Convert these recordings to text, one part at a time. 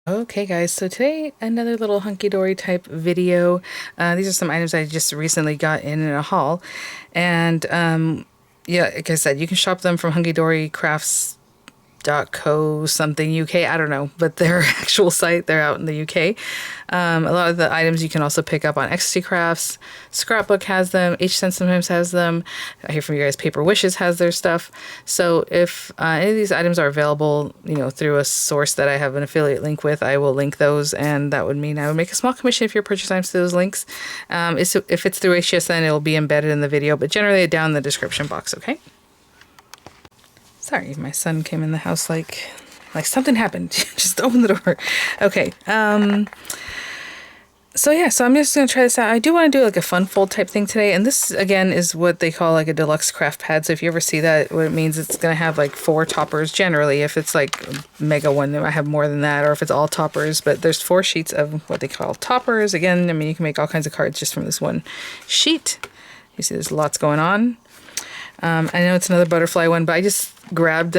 Okay guys, so today another little hunky-dory type video. These are some items I just recently got in a haul, and yeah, like I said, you can shop them from hunkydorycrafts.co something UK, I don't know, but their actual site, they're out in the UK. A lot of the items you can also pick up on Ecstasy Crafts. Scrapbook has them. HSense sometimes has them. I hear from you guys, Paper Wishes has their stuff. So if any of these items are available, you know, through a source that I have an affiliate link with, I will link those, and that would mean I would make a small commission if your purchase items to those links. If it's through HSN, it'll be embedded in the video, but generally down in the description box, okay? Sorry, my son came in the house like something happened. Just open the door. Okay. So yeah, so I'm just going to try this out. I do want to do like a fun fold type thing today. And this, again, is what they call like a deluxe craft pad. So if you ever see that, what it means, it's going to have like 4 toppers generally. If it's like a mega one, I have more than that. Or if it's all toppers. But there's 4 sheets of what they call toppers. Again, I mean, you can make all kinds of cards just from this one sheet. You see there's lots going on. I know it's another butterfly one, but I just grabbed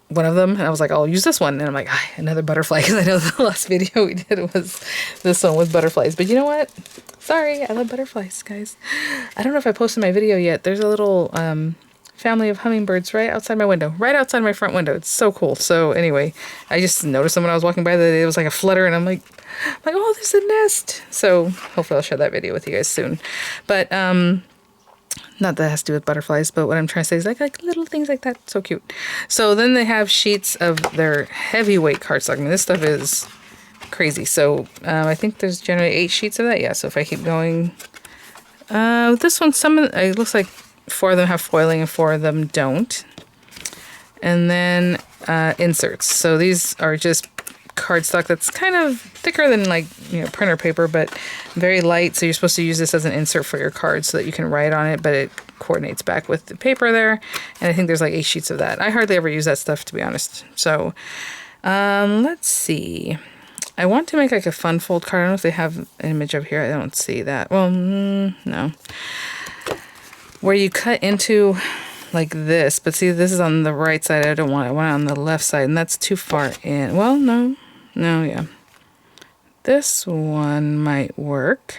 one of them and I was like, I'll use this one. And I'm like, another butterfly, because I know the last video we did was this one with butterflies. But you know what? Sorry, I love butterflies, guys. I don't know if I posted my video yet. There's a little family of hummingbirds right outside my window, right outside my front window. It's so cool. So anyway, I just noticed them when I was walking by that it was like a flutter, and I'm like, oh, there's a nest. So hopefully I'll share that video with you guys soon. But not that it has to do with butterflies, but what I'm trying to say is like little things like that. So cute. So then they have sheets of their heavyweight cardstock. I mean, this stuff is crazy. So I think there's generally 8 sheets of that. Yeah, so if I keep going. This one, it looks like 4 of them have foiling and 4 of them don't. And then inserts. So these are just cardstock that's kind of thicker than like, you know, printer paper, but very light. So you're supposed to use this as an insert for your card so that you can write on it, but it coordinates back with the paper there. And I think there's like 8 sheets of that. I hardly ever use that stuff, to be honest. So let's see. I want to make like a fun fold card. I don't know if they have an image up here. I don't see that. Well, no. Where you cut into like this, but see, this is on the right side. I don't want it. I want it on the left side, and that's too far in. Well, no, yeah. This one might work.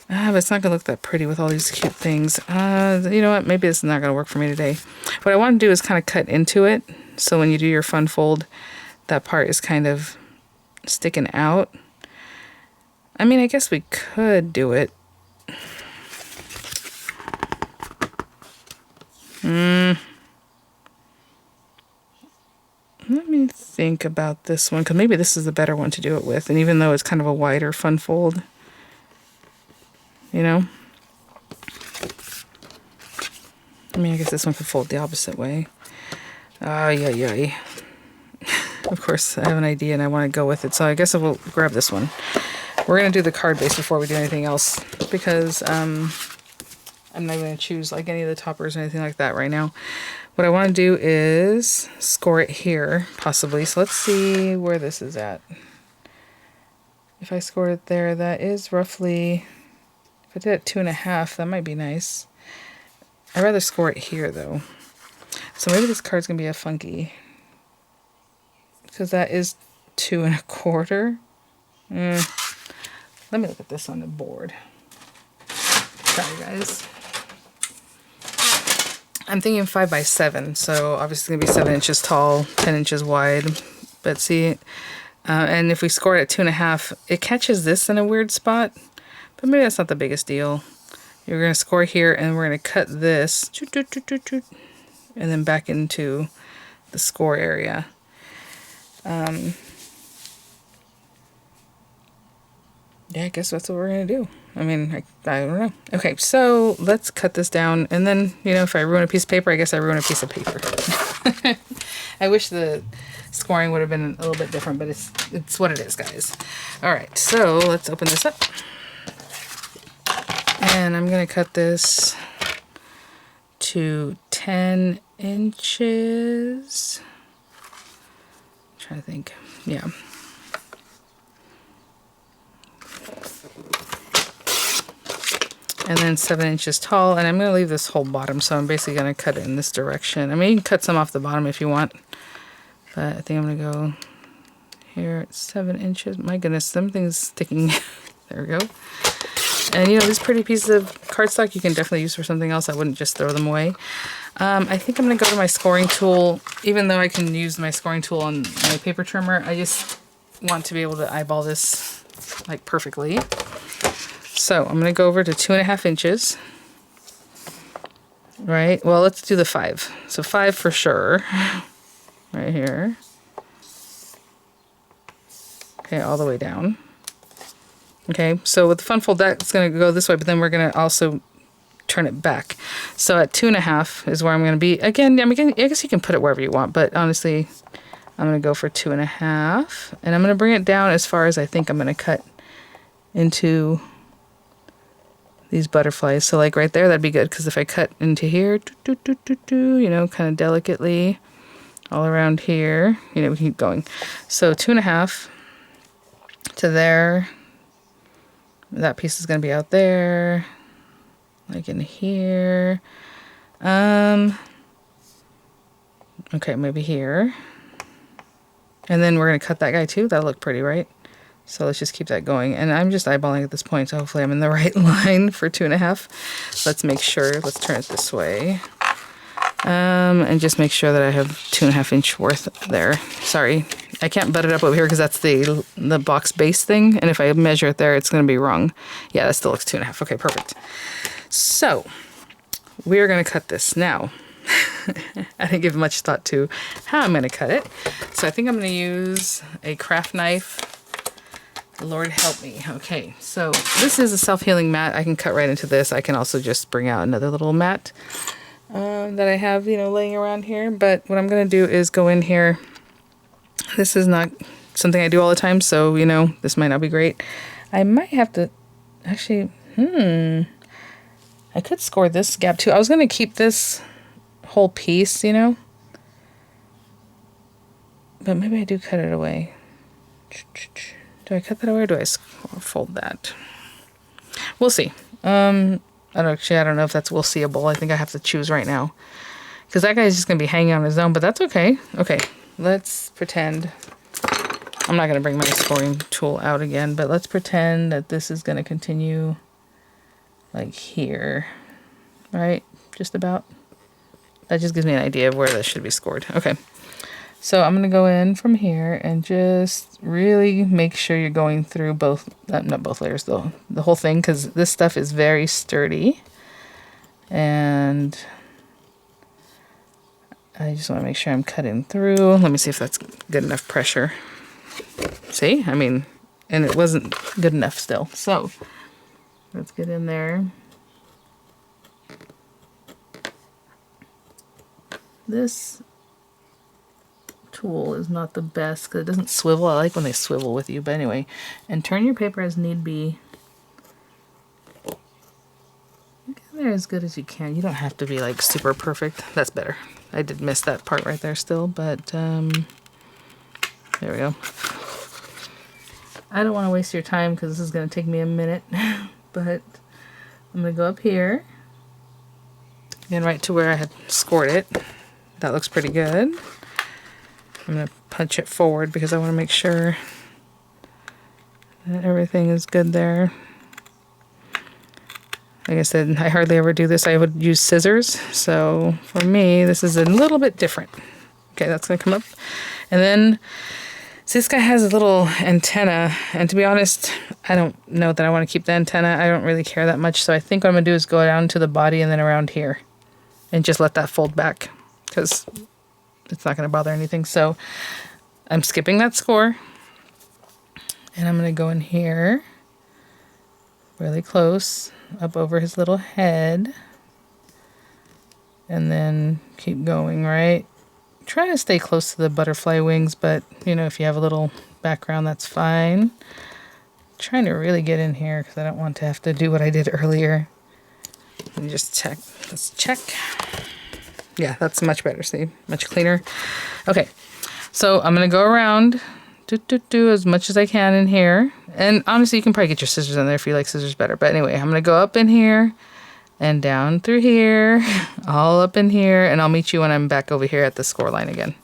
But it's not gonna look that pretty with all these cute things. You know what? Maybe it's not gonna work for me today. What I want to do is kind of cut into it, so when you do your fun fold, that part is kind of sticking out. I mean, I guess we could do it. Let me think about this one, because maybe this is the better one to do it with. And even though it's kind of a wider fun fold, you know? I mean, I guess this one could fold the opposite way. Yeah. Of course, I have an idea and I want to go with it, so I guess I will grab this one. We're going to do the card base before we do anything else, because I'm not going to choose like any of the toppers or anything like that right now. What I want to do is score it here, possibly. So let's see where this is at. If I score it there, that is roughly, if I did it 2.5, that might be nice. I'd rather score it here though. So maybe this card's gonna be a funky, because that is 2.25. Let me look at this on the board. Sorry guys. I'm thinking 5 by 7, so obviously it's gonna be 7 inches tall, 10 inches wide. But see, and if we score it at 2.5, it catches this in a weird spot, but maybe that's not the biggest deal. You're gonna score here, and we're gonna cut this, and then back into the score area. Yeah, I guess that's what we're gonna do. I mean, I don't know. Okay, so let's cut this down, and then, you know, if I ruin a piece of paper, I guess I ruin a piece of paper. I wish the scoring would have been a little bit different, but it's what it is, guys. All right, so let's open this up. And I'm gonna cut this to 10 inches. I'm trying to think, yeah. And then 7 inches tall, and I'm going to leave this whole bottom, so I'm basically going to cut it in this direction. I mean, you can cut some off the bottom if you want, but I think I'm going to go here at 7 inches. My goodness, something's sticking. There we go. And you know, these pretty pieces of cardstock you can definitely use for something else. I wouldn't just throw them away. I think I'm going to go to my scoring tool. Even though I can use my scoring tool on my paper trimmer, I just want to be able to eyeball this like perfectly. So I'm going to go over to 2.5 inches. Right, well, let's do the 5. So 5 for sure. Right here. Okay, all the way down. Okay, so with the fun fold, that's going to go this way, but then we're going to also turn it back. So at 2.5 is where I'm going to be. Again, I mean, I guess you can put it wherever you want, but honestly, I'm going to go for 2.5. And I'm going to bring it down as far as I think I'm going to cut into these butterflies. So like right there, that'd be good, because if I cut into here, you know, kind of delicately all around here, you know, we keep going. So 2.5 to there. That piece is going to be out there, like in here. Okay, maybe here. And then we're going to cut that guy too. That'll look pretty, right? So let's just keep that going. And I'm just eyeballing at this point, so hopefully I'm in the right line for 2.5. Let's make sure. Let's turn it this way. And just make sure that I have 2.5 inch worth there. Sorry, I can't butt it up over here because that's the box base thing. And if I measure it there, it's going to be wrong. Yeah, that still looks 2.5. Okay, perfect. So we are going to cut this now. I didn't give much thought to how I'm going to cut it. So I think I'm going to use a craft knife. Lord help me. Okay, so this is a self-healing mat. I can cut right into this. I can also just bring out another little mat that I have, you know, laying around here. But what I'm going to do is go in here. This is not something I do all the time, so, you know, this might not be great. I might have to, actually, I could score this gap too. I was going to keep this whole piece, you know, but maybe I do cut it away. Do I cut that away or do I fold that? We'll see. I don't know if that's we'll seeable. I think I have to choose right now, because that guy's just going to be hanging on his own, but that's okay. Okay, let's pretend. I'm not going to bring my scoring tool out again, but let's pretend that this is going to continue like here, right? Just about. That just gives me an idea of where this should be scored. Okay. So I'm going to go in from here and just really make sure you're going through both, not both layers though, the whole thing, because this stuff is very sturdy. And I just want to make sure I'm cutting through. Let me see if that's good enough pressure. See? I mean, and it wasn't good enough still. So let's get in there. This tool is not the best because it doesn't swivel. I like when they swivel with you, but anyway. And turn your paper as need be. Get there as good as you can. You don't have to be like super perfect. That's better. I did miss that part right there still, but there we go. I don't want to waste your time because this is going to take me a minute, but I'm going to go up here and right to where I had scored it. That looks pretty good. I'm going to punch it forward because I want to make sure that everything is good there. Like I said, I hardly ever do this. I would use scissors. So for me, this is a little bit different. Okay, that's going to come up. And then, see, this guy has a little antenna. And to be honest, I don't know that I want to keep the antenna. I don't really care that much. So I think what I'm going to do is go down to the body and then around here. And just let that fold back. Because it's not going to bother anything. So I'm skipping that score. And I'm going to go in here. Really close. Up over his little head. And then keep going, right? Try to stay close to the butterfly wings, but, you know, if you have a little background, that's fine. Trying to really get in here because I don't want to have to do what I did earlier. Let me just check. Let's check. Yeah, that's much better. See? Much cleaner. Okay. So I'm going to go around do as much as I can in here. And honestly, you can probably get your scissors in there if you like scissors better. But anyway, I'm going to go up in here and down through here, all up in here, and I'll meet you when I'm back over here at the score line again.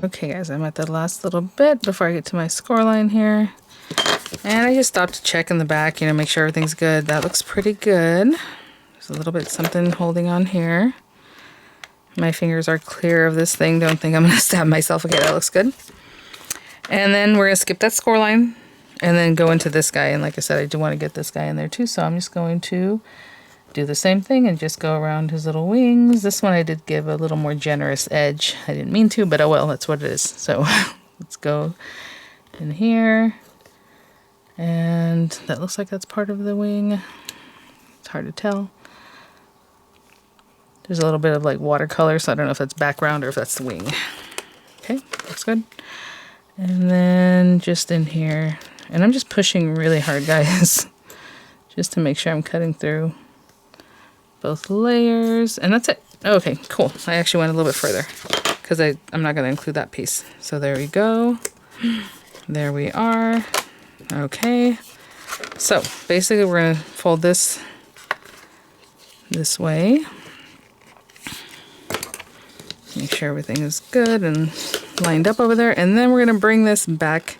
Okay guys, I'm at the last little bit before I get to my score line here. And I just stopped to check in the back, you know, make sure everything's good. That looks pretty good. There's a little bit something holding on here. My fingers are clear of this thing. Don't think I'm going to stab myself. Okay, that looks good. And then we're going to skip that score line and then go into this guy. And like I said, I do want to get this guy in there too. So I'm just going to do the same thing and just go around his little wings. This one I did give a little more generous edge. I didn't mean to, but oh well, that's what it is. So let's go in here. And that looks like that's part of the wing. It's hard to tell. There's a little bit of like watercolor, so I don't know if that's background or if that's the wing. Okay, looks good. And then just in here, and I'm just pushing really hard, guys, just to make sure I'm cutting through both layers. And that's it. Okay, cool. I actually went a little bit further because I'm not going to include that piece. So there we go. There we are. Okay. So basically we're going to fold this way. Make sure everything is good and lined up over there. And then we're going to bring this back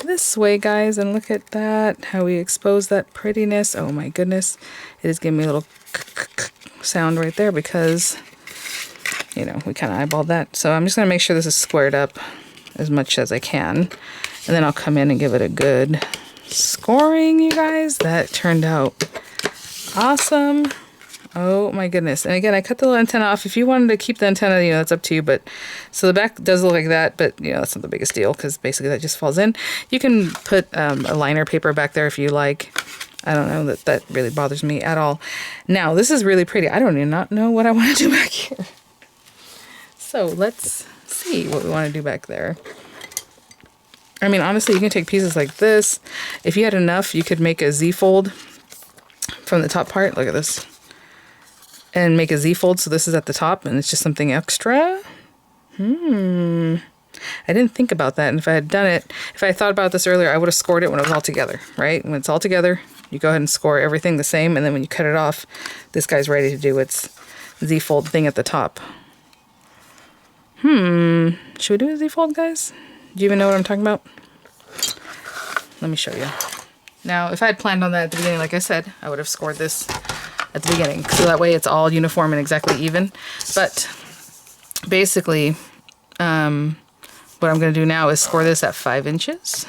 this way, guys. And look at that, how we expose that prettiness. Oh my goodness. It is giving me a little sound right there because, you know, we kind of eyeballed that. So I'm just going to make sure this is squared up as much as I can. And then I'll come in and give it a good scoring, you guys. That turned out awesome. Oh my goodness. And again, I cut the little antenna off. If you wanted to keep the antenna, you know, it's up to you. But so the back does look like that, but you know, that's not the biggest deal because basically that just falls in. You can put a liner paper back there if you like. I don't know, that really bothers me at all. Now, this is really pretty. I don't even not know what I want to do back here. So let's see what we want to do back there. I mean, honestly, you can take pieces like this. If you had enough, you could make a Z-fold from the top part. Look at this. And make a Z-fold, so this is at the top, and it's just something extra. I didn't think about that, and if I had done it, if I had thought about this earlier, I would have scored it when it was all together, right? When it's all together, you go ahead and score everything the same, and then when you cut it off, this guy's ready to do its Z-fold thing at the top. Should we do a Z-fold, guys? Do you even know what I'm talking about? Let me show you. Now, if I had planned on that at the beginning, like I said, I would have scored this at the beginning, so that way it's all uniform and exactly even. But basically, what I'm going to do now is score this at 5 inches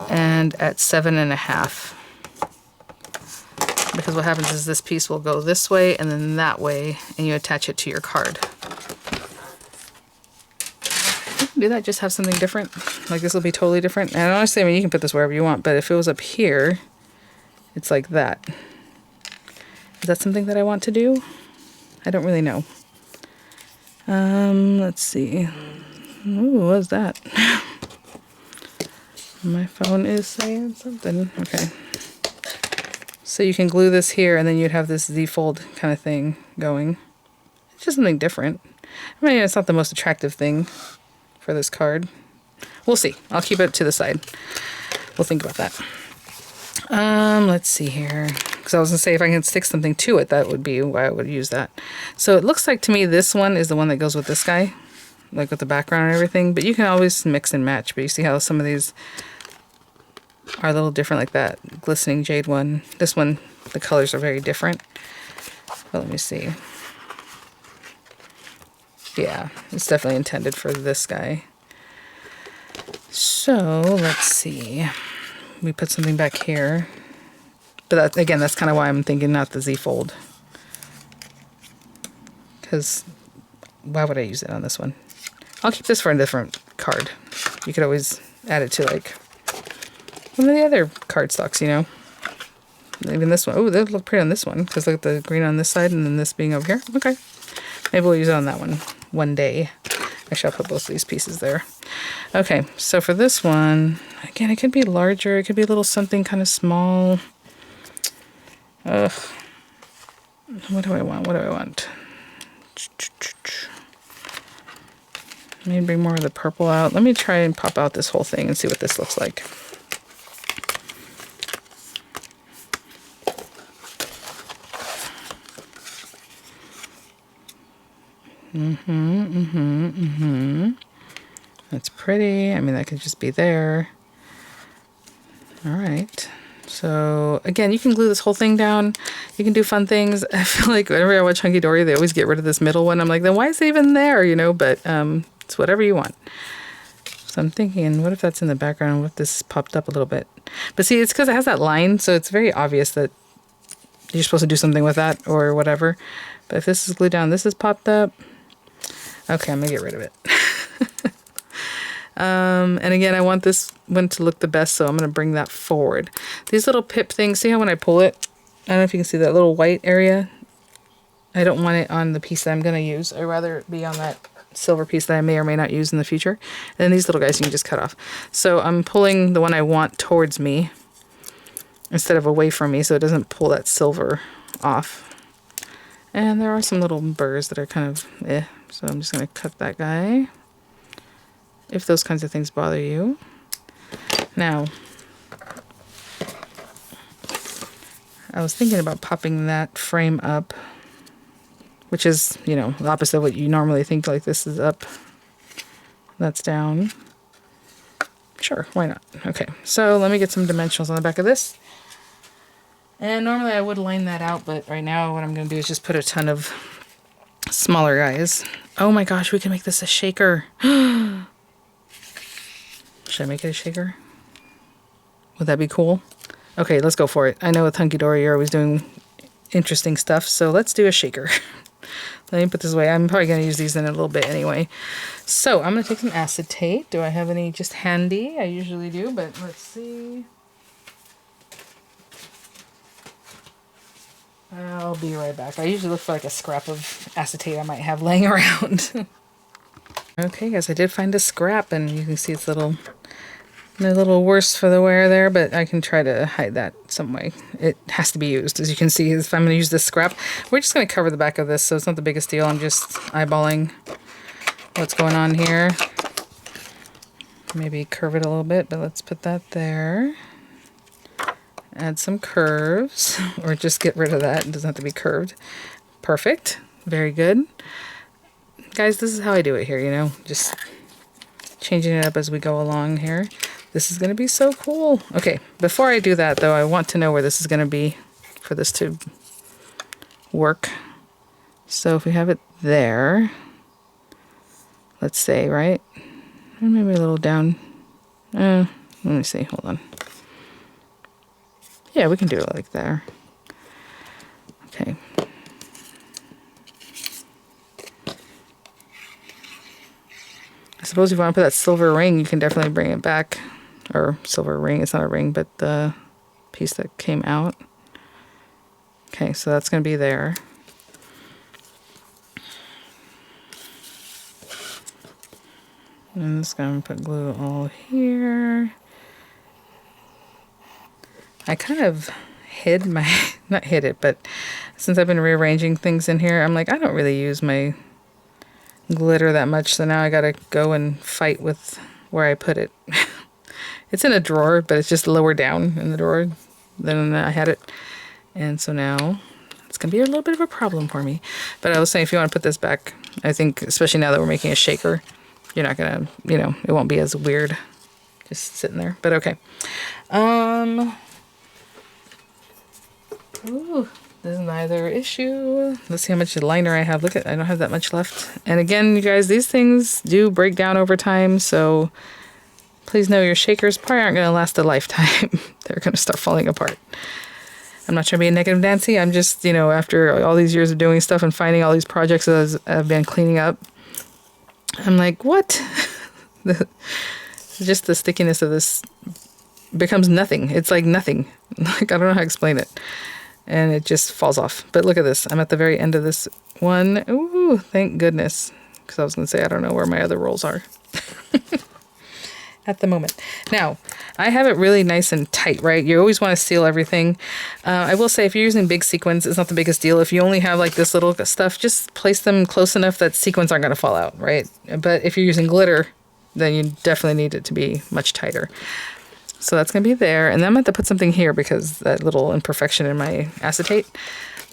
and at 7.5. Because what happens is this piece will go this way and then that way, and you attach it to your card. You can do that, just have something different. Like this will be totally different. And honestly, I mean, you can put this wherever you want, but if it was up here, it's like that. Is that something that I want to do? I don't really know. Let's see. Ooh, what is that? My phone is saying something. Okay. So you can glue this here, and then you'd have this Z-fold kind of thing going. It's just something different. I mean, it's not the most attractive thing for this card. We'll see. I'll keep it to the side. We'll think about that. Let's see here. Because I was going to say, if I can stick something to it, that would be why I would use that. So it looks like to me this one is the one that goes with this guy. Like with the background and everything. But you can always mix and match. But you see how some of these are a little different, like that glistening jade one. This one, the colors are very different. But let me see. Yeah, it's definitely intended for this guy. So let's see. We put something back here. But that, again, that's kind of why I'm thinking not the Z-fold. Because why would I use it on this one? I'll keep this for a different card. You could always add it to like one of the other cardstocks, you know. Even this one. Oh, that would look pretty on this one. Because look at the green on this side and then this being over here. Okay. Maybe we'll use it on that one day. Actually, I'll put both of these pieces there. Okay, so for this one, again, it could be larger. It could be a little something kind of small. Ugh. What do I want? What do I want? Maybe bring more of the purple out. Let me try and pop out this whole thing and see what this looks like. That's pretty. I mean, that could just be there. All right. So again, you can glue this whole thing down. You can do fun things. I feel like whenever I watch Hunkydory, they always get rid of this middle one. I'm like, then why is it even there? You know, but it's whatever you want. So I'm thinking, what if that's in the background? What if this popped up a little bit? But see, it's because it has that line, so it's very obvious that you're supposed to do something with that or whatever. But if this is glued down, this is popped up. Okay, I'm gonna get rid of it. And again, I want this one to look the best, so I'm going to bring that forward. These little pip things, see how when I pull it, I don't know if you can see that little white area? I don't want it on the piece that I'm going to use. I'd rather it be on that silver piece that I may or may not use in the future. And then these little guys you can just cut off. So I'm pulling the one I want towards me instead of away from me, so it doesn't pull that silver off. And there are some little burrs that are kind of so I'm just going to cut that guy. If those kinds of things bother you. Now, I was thinking about popping that frame up, which is, you know, the opposite of what you normally think, like this is up, that's down. Sure, why not? Okay, so let me get some dimensionals on the back of this. And normally I would line that out, but right now what I'm going to do is just put a ton of smaller guys. Oh my gosh, we can make this a shaker. Should I make it a shaker? Would that be cool? Okay, let's go for it. I know with Hunkydory you're always doing interesting stuff, so let's do a shaker. Let me put this away. I'm probably going to use these in a little bit anyway. So I'm going to take some acetate. Do I have any just handy? I usually do, but let's see. I'll be right back. I usually look for like a scrap of acetate I might have laying around. Okay, guys, I did find a scrap, and you can see it's a little worse for the wear there, but I can try to hide that some way. It has to be used, as you can see. If I'm going to use this scrap, we're just going to cover the back of this, so it's not the biggest deal. I'm just eyeballing what's going on here. Maybe curve it a little bit, but let's put that there. Add some curves, or just get rid of that. It doesn't have to be curved. Perfect. Very good. Guys, this is how I do it here, you know, just changing it up as we go along here. This is going to be so cool. Okay, before I do that, though, I want to know where this is going to be for this to work. So if we have it there, let's say, right? Maybe a little down. Let me see, hold on. Yeah, we can do it like there. Okay. I suppose if you want to put that silver ring, you can definitely bring it back. Or silver ring, it's not a ring, but the piece that came out. Okay, so that's going to be there. And I'm just going to put glue all here. I kind of hid my, not hid it, but since I've been rearranging things in here, I'm like, I don't really use my glitter that much, so now I gotta go and fight with where I put it. It's in a drawer, but it's just lower down in the drawer than I had it, and so now it's gonna be a little bit of a problem for me. But I was saying, if you want to put this back, I think especially now that we're making a shaker, you're not gonna, you know, it won't be as weird just sitting there. But okay. Ooh, this is neither issue. Let's see how much liner I have. Look at, I don't have that much left. And again, you guys, these things do break down over time, so please know your shakers probably aren't going to last a lifetime. They're going to start falling apart. I'm not trying to be a negative Nancy. I'm just, you know, after all these years of doing stuff and finding all these projects as I've been cleaning up, I'm like, what? Just the stickiness of this becomes nothing. It's like nothing. Like, I don't know how to explain it. And it just falls off. But look at this. I'm at the very end of this one. Ooh, thank goodness. Because I was going to say, I don't know where my other rolls are. At the moment. Now, I have it really nice and tight, right? You always want to seal everything. I will say, if you're using big sequins, it's not the biggest deal. If you only have like this little stuff, just place them close enough that sequins aren't going to fall out, right? But if you're using glitter, then you definitely need it to be much tighter. So that's going to be there. And then I'm going to have to put something here because that little imperfection in my acetate.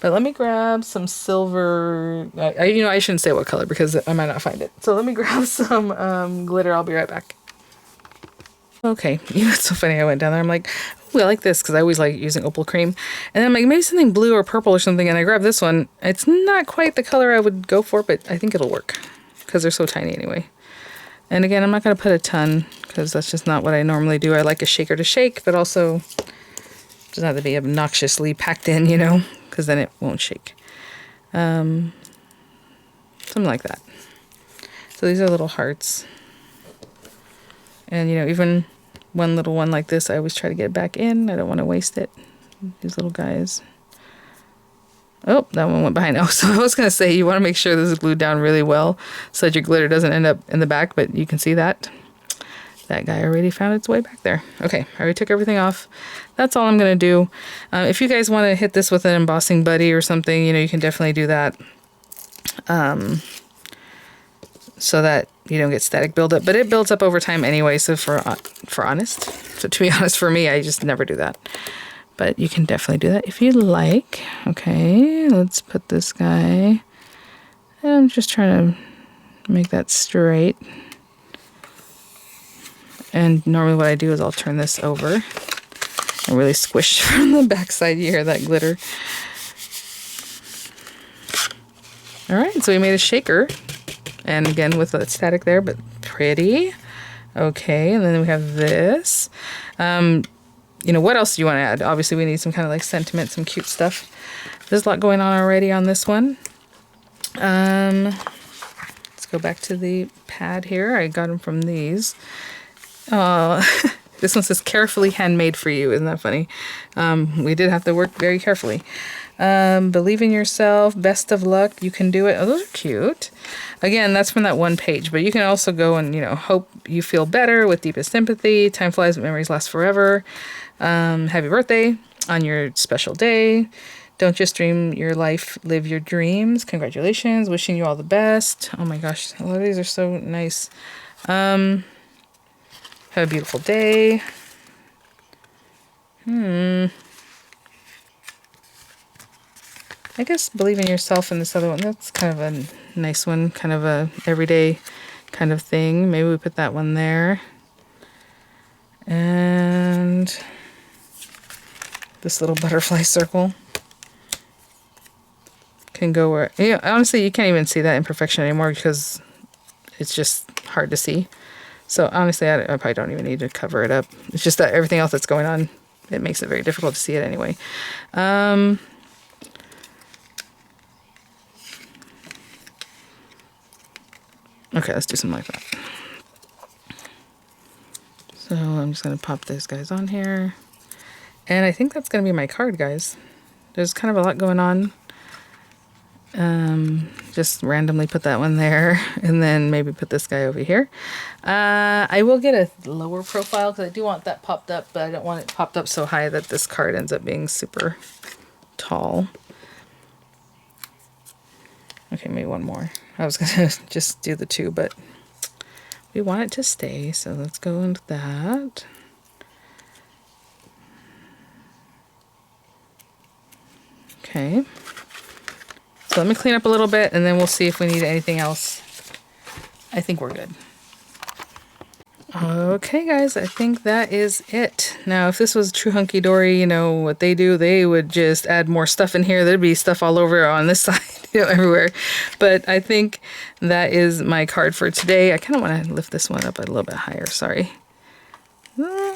But let me grab some silver. I shouldn't say what color because I might not find it. So let me grab some glitter. I'll be right back. Okay, it's so funny. I went down there. I'm like, ooh, I like this because I always like using opal cream. And then I'm like, maybe something blue or purple or something. And I grabbed this one. It's not quite the color I would go for, but I think it'll work because they're so tiny anyway. And again, I'm not going to put a ton because that's just not what I normally do. I like a shaker to shake, but also doesn't have to be obnoxiously packed in, because then it won't shake. Something like that. So these are little hearts. And, even one little one like this, I always try to get back in. I don't want to waste it. These little guys. Oh, that one went behind. Oh, so I was going to say, you want to make sure this is glued down really well so that your glitter doesn't end up in the back, but you can see that. That guy already found its way back there. Okay, I already took everything off. That's all I'm going to do. If you guys want to hit this with an embossing buddy or something, you can definitely do that. So that you don't get static buildup. But it builds up over time anyway, so to be honest, for me, I just never do that. But you can definitely do that if you like. Okay, let's put this guy. I'm just trying to make that straight. And normally what I do is I'll turn this over and really squish from the backside. You hear that glitter. All right, so we made a shaker. And again, with the static there, but pretty. Okay, and then we have this. What else do you want to add? Obviously, we need some kind of like sentiment, some cute stuff. There's a lot going on already on this one. Let's go back to the pad here. I got them from these. This one says carefully handmade for you. Isn't that funny? We did have to work very carefully. Believe in yourself. Best of luck. You can do it. Oh, those are cute. Again, that's from that one page, but you can also go and, hope you feel better with deepest sympathy. Time flies, but memories last forever. Happy birthday on your special day. Don't just dream your life, live your dreams. Congratulations. Wishing you all the best. Oh my gosh. A lot of these are so nice. Have a beautiful day. I guess believe in yourself in this other one. That's kind of a nice one, kind of a everyday kind of thing. Maybe we put that one there. And this little butterfly circle can go where, honestly, you can't even see that imperfection anymore because it's just hard to see. So honestly, I probably don't even need to cover it up. It's just that everything else that's going on, it makes it very difficult to see it anyway. Okay, let's do something like that. So I'm just going to pop these guys on here. And I think that's going to be my card, guys. There's kind of a lot going on. Just randomly put that one there. And then maybe put this guy over here. I will get a lower profile because I do want that popped up. But I don't want it popped up so high that this card ends up being super tall. Okay, maybe one more. I was going to just do the two, but we want it to stay. So let's go into that. Okay. So let me clean up a little bit and then we'll see if we need anything else. I think we're good. Okay, guys, I think that is it. Now, if this was true Hunkydory, what they do, they would just add more stuff in here. There'd be stuff all over on this side, everywhere. But I think that is my card for today. I kind of want to lift this one up a little bit higher. Sorry. So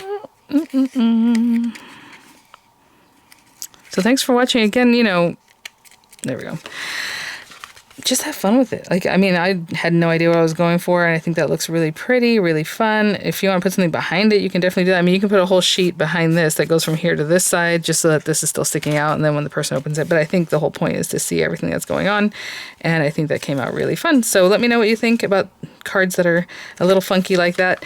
thanks for watching again. There we go. Just have fun with it. I had no idea what I was going for, and I think that looks really pretty, really fun. If you want to put something behind it, you can definitely do that. You can put a whole sheet behind this that goes from here to this side, just so that this is still sticking out, and then when the person opens it. But I think the whole point is to see everything that's going on, and I think that came out really fun. So let me know what you think about cards that are a little funky like that.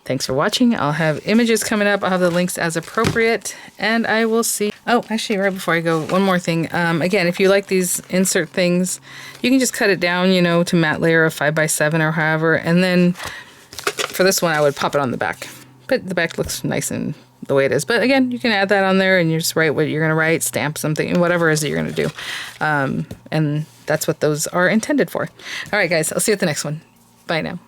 Thanks for watching. I'll have images coming up. I'll have the links as appropriate, and I will see. Oh, actually, right before I go, one more thing. Again, if you like these insert things, you can just cut it down, to matte layer of 5x7 or however, and then for this one, I would pop it on the back. But the back looks nice and the way it is. But again, you can add that on there and you just write what you're going to write, stamp something, whatever it is that you're going to do. And that's what those are intended for. All right, guys, I'll see you at the next one. Bye now.